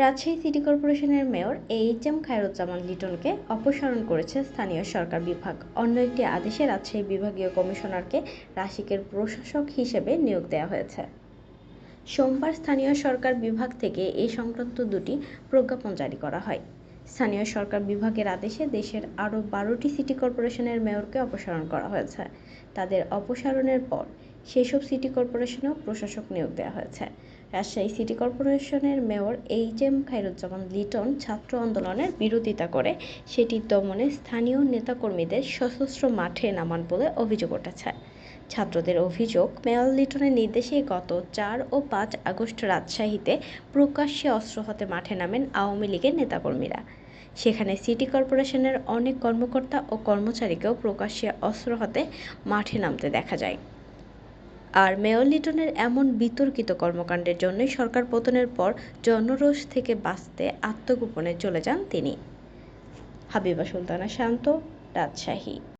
Rajshahi city কর্পোরেশনের mayor HM. Khairuzzaman লিটনকে অপসারণ করেছে স্থানীয় সরকার বিভাগ। অন্য একটি আদেশে রাজশাহী বিভাগীয় কমিশনারকে রাশিকের প্রশাসক হিসেবে নিয়োগ দেওয়া হয়েছে। সোমবার স্থানীয় সরকার বিভাগ থেকে এ সংক্রান্ত দুটি প্রজ্ঞাপন জারি করা হয়। স্থানীয় সরকার বিভাগের আদেশে দেশের আরও 12টি সিটি কর্পোরেশনের মেয়রকে অপসারণ করা হয়েছে। তাদের অপসারণের পর সেসব সিটি কর্পোরেশনেও প্রশাসক নিয়োগ দেওয়া হয়েছে। রাজশাহী সিটি কর্পোরেশনের মেয়র এইচ.এম. খায়রুজ্জামান লিটন ছাত্র আন্দোলনের বিরোধিতা করে সেটি দমনে স্থানীয় নেতাকর্মীদের সশস্ত্র মাঠে নামান বলে অভিযোগ উঠেছে। ছাত্রদের অভিযোগ, মেয়র লিটনের নির্দেশে গত 4 ও 5 আগস্ট রাজশাহীতে প্রকাশ্যে অস্ত্র হাতে মাঠে নামেন আওয়ামী লীগের নেতাকর্মীরা। সেখানে সিটি কর্পোরেশনের অনেক কর্মকর্তা ও কর্মচারীকেও প্রকাশ্যে অস্ত্র হাতে মাঠে নামতে দেখা যায়। আর মেয়র লিটনের এমন বিতর্কিত কর্মকাণ্ডের জন্যই সরকার পতনের পর জনরোষ থেকে বাঁচতে আত্মগোপনে চলে যান তিনি। হাবিবা সুলতানা শান্ত, রাজশাহী।